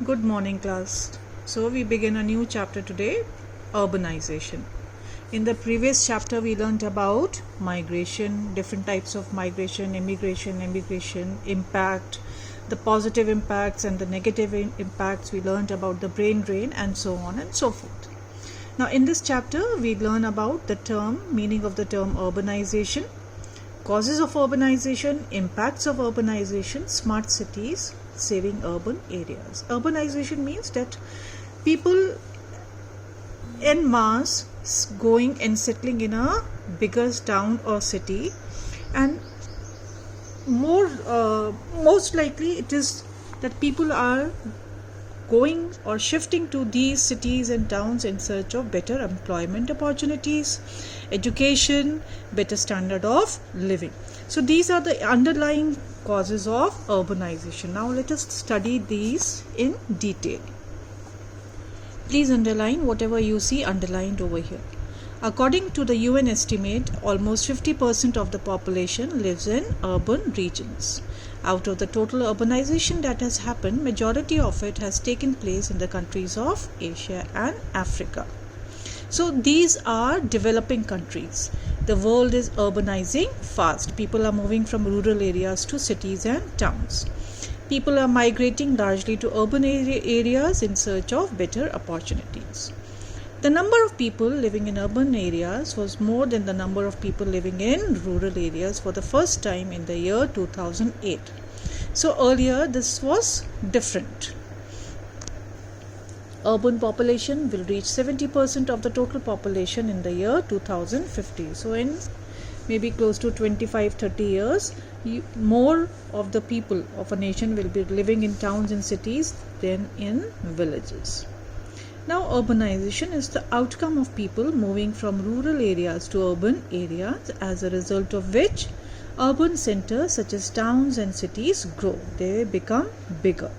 Good morning, class. So, we begin a new chapter today, urbanization. In the previous chapter, we learned about migration, different types of migration, immigration, impact, the positive impacts and the negative impacts. We learned about the brain drain and so on and so forth. Now, in this chapter, we learn about the meaning of the term urbanization, causes of urbanization, impacts of urbanization, smart cities, saving urban areas. Urbanization means that people en masse going and settling in a bigger town or city, and most likely it is that people are going or shifting to these cities and towns in search of better employment opportunities, education, better standard of living. So these are the underlying causes of urbanization. Now let us study these in detail. Please underline whatever you see underlined over here. According to the UN estimate, almost 50% of the population lives in urban regions. Out of the total urbanization that has happened, majority of it has taken place in the countries of Asia and Africa. So these are developing countries. The world is urbanizing fast. People are moving from rural areas to cities and towns. People are migrating largely to urban areas in search of better opportunities. The number of people living in urban areas was more than the number of people living in rural areas for the first time in the year 2008. So earlier this was different. Urban population will reach 70% of the total population in the year 2050. So in maybe close to 25-30 years, more of the people of a nation will be living in towns and cities than in villages. Now, urbanization is the outcome of people moving from rural areas to urban areas, as a result of which urban centers such as towns and cities grow. They become bigger.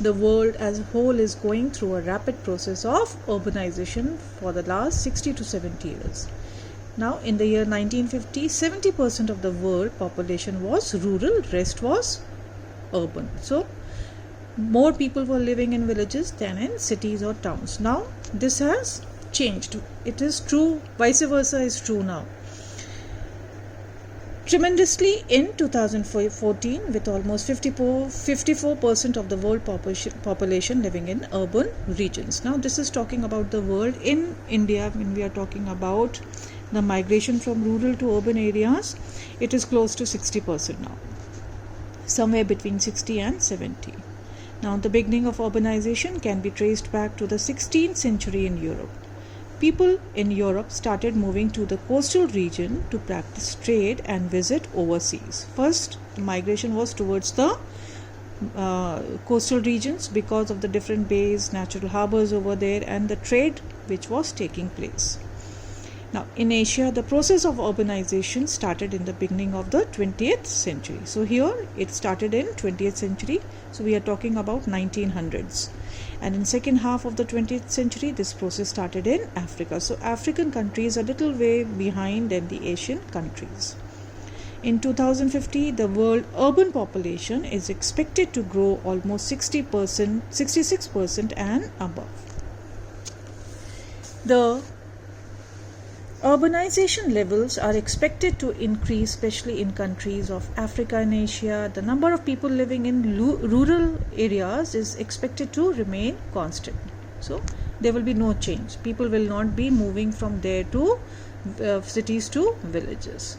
The world as a whole is going through a rapid process of urbanization for the last 60 to 70 years. Now, in the year 1950, 70% of the world population was rural, rest was urban. So, more people were living in villages than in cities or towns. Now this has changed. It is true, vice versa is true now. Tremendously in 2014, with almost 54% of the world population living in urban regions. Now this is talking about the world. In India, when we are talking about the migration from rural to urban areas, it is close to 60% now, somewhere between 60 and 70. Now, the beginning of urbanization can be traced back to the 16th century in Europe. People in Europe started moving to the coastal region to practice trade and visit overseas. First, the migration was towards the coastal regions because of the different bays, natural harbors over there, and the trade which was taking place. Now, in Asia, the process of urbanization started in the beginning of the 20th century. So here it started in 20th century. So we are talking about 1900s. And in second half of the 20th century, this process started in Africa. So African countries are a little way behind than the Asian countries. In 2050, the world urban population is expected to grow almost 60%, 66% and above. The urbanization levels are expected to increase, especially in countries of Africa and Asia. The number of people living in rural areas is expected to remain constant. So there will be no change. People will not be moving from there to cities to villages.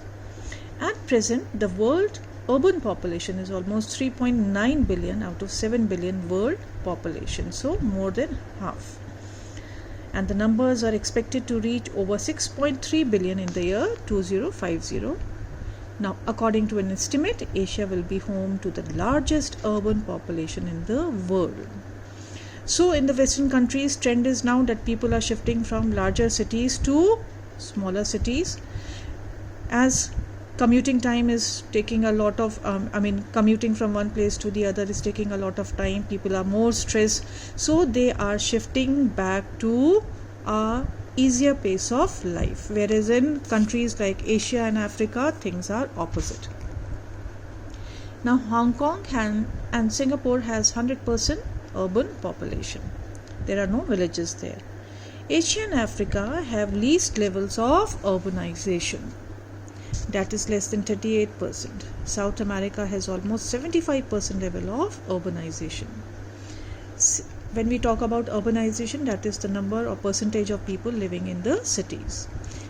At present, the world urban population is almost 3.9 billion out of 7 billion world population. So more than half. And the numbers are expected to reach over 6.3 billion in the year 2050. Now, according to an estimate, Asia will be home to the largest urban population in the world. So, in the Western countries, trend is now that people are shifting from larger cities to smaller cities, as commuting time is taking a lot of commuting from one place to the other is taking a lot of time. People are more stressed, so they are shifting back to a easier pace of life, whereas in countries like Asia and Africa, things are opposite. Now Hong Kong and Singapore has 100% urban population. There are no villages there. Asia and Africa have least levels of urbanization, that is less than 38%. South America has almost 75% level of urbanization. When we talk about urbanization, that is the number or percentage of people living in the cities,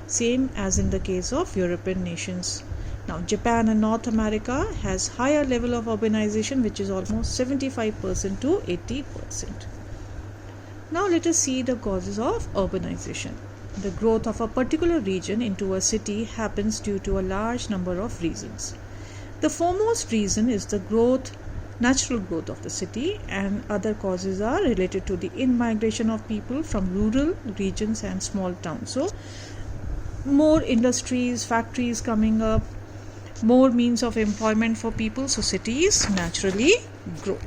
same as in the case of European nations. Now Japan and North America has higher level of urbanization, which is almost 75% to 80%. Now let us see the causes of urbanization. The growth of a particular region into a city happens due to a large number of reasons. The foremost reason is the natural growth of the city, and other causes are related to the in-migration of people from rural regions and small towns. So more industries, factories coming up, more means of employment for people, so cities naturally grow.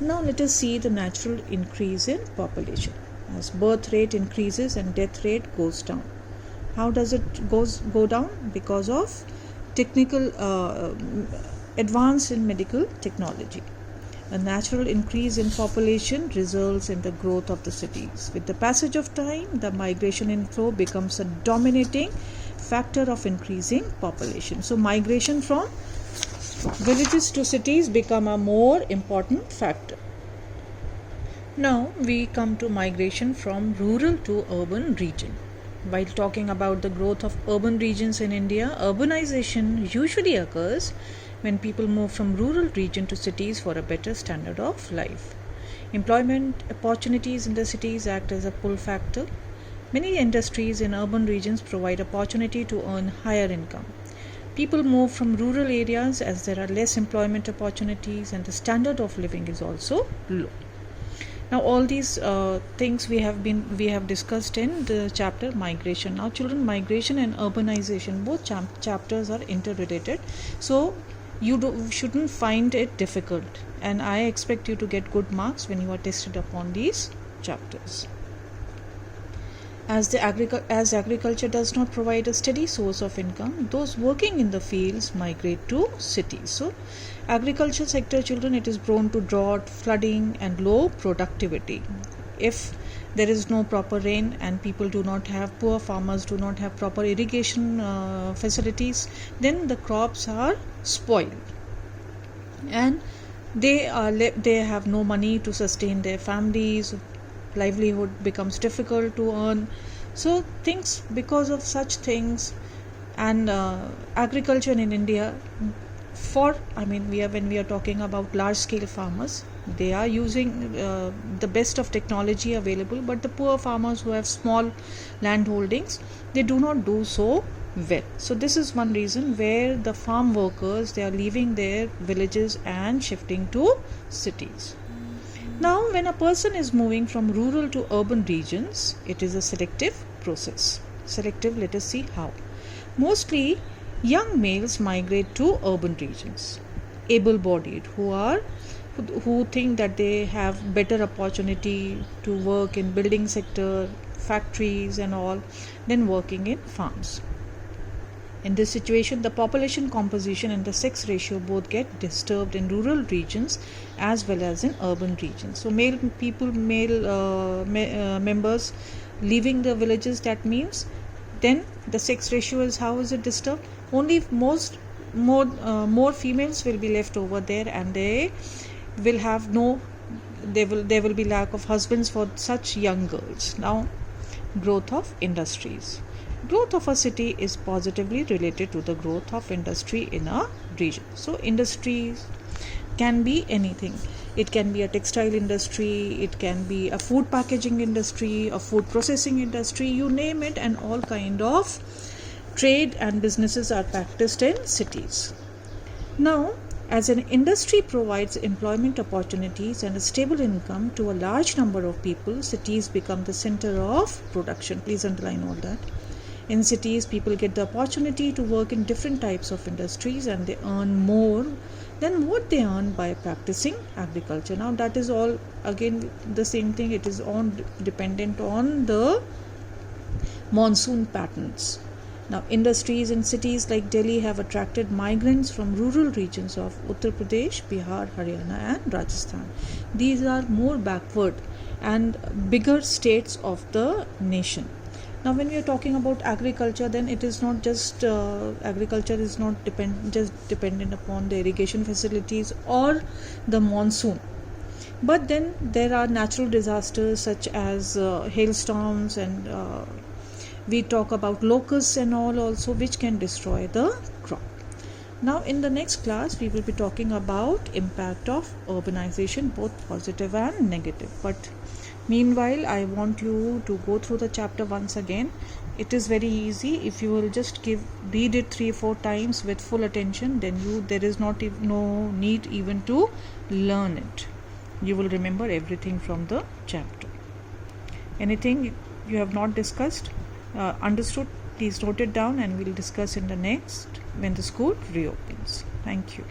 Now let us see the natural increase in population. As birth rate increases and death rate goes down. How does it go down? Because of technical advance in medical technology. A natural increase in population results in the growth of the cities. With the passage of time, the migration inflow becomes a dominating factor of increasing population. So migration from villages to cities become a more important factor. Now we come to migration from rural to urban region. While talking about the growth of urban regions in India, urbanization usually occurs when people move from rural region to cities for a better standard of life. Employment opportunities in the cities act as a pull factor. Many industries in urban regions provide opportunity to earn higher income. People move from rural areas as there are less employment opportunities and the standard of living is also low. Now all these things we have discussed in the chapter migration. Now children, migration and urbanization, both chapters are interrelated, so you shouldn't find it difficult, and I expect you to get good marks when you are tested upon these chapters. As agriculture does not provide a steady source of income, those working in the fields migrate to cities. So agriculture sector, children, it is prone to drought, flooding and low productivity. If there is no proper rain and poor farmers do not have proper irrigation facilities, then the crops are spoiled and they have no money to sustain their families. Livelihood becomes difficult to earn. So because of such things, and agriculture in India, when we are talking about large scale farmers, they are using the best of technology available, but the poor farmers who have small land holdings, they do not do so well. So this is one reason where the farm workers, they are leaving their villages and shifting to cities. Now, when a person is moving from rural to urban regions, it is a selective process. Selective, let us see how. Mostly, young males migrate to urban regions. Able-bodied, who think that they have better opportunity to work in building sector, factories and all, than working in farms. In this situation, the population composition and the sex ratio both get disturbed in rural regions as well as in urban regions. So male members leaving the villages, that means then the sex ratio is, how is it disturbed? Only more females will be left over there, and there will be lack of husbands for such young girls. Now, growth of industries. Growth of a city is positively related to the growth of industry in a region. So industries can be anything. It can be a textile industry, it can be a food packaging industry, a food processing industry, you name it, and all kind of trade and businesses are practiced in cities. Now, as an industry provides employment opportunities and a stable income to a large number of people, cities become the center of production. Please underline all that. In cities, people get the opportunity to work in different types of industries, and they earn more than what they earn by practicing agriculture. Now, that is all again the same thing. It is dependent on the monsoon patterns. Now, industries in cities like Delhi have attracted migrants from rural regions of Uttar Pradesh, Bihar, Haryana, and Rajasthan. These are more backward and bigger states of the nation. Now, when we are talking about agriculture, then it is not just agriculture is not just dependent upon the irrigation facilities or the monsoon, but then there are natural disasters such as hailstorms, and we talk about locusts and all also, which can destroy the crop. Now, in the next class, we will be talking about impact of urbanization, both positive and negative. But meanwhile, I want you to go through the chapter once again. It is very easy. If you will just read it 3-4 times with full attention, then there is no need even to learn it. You will remember everything from the chapter. Anything you have not discussed, understood, please note it down, and we'll discuss in the next when the school reopens. Thank you.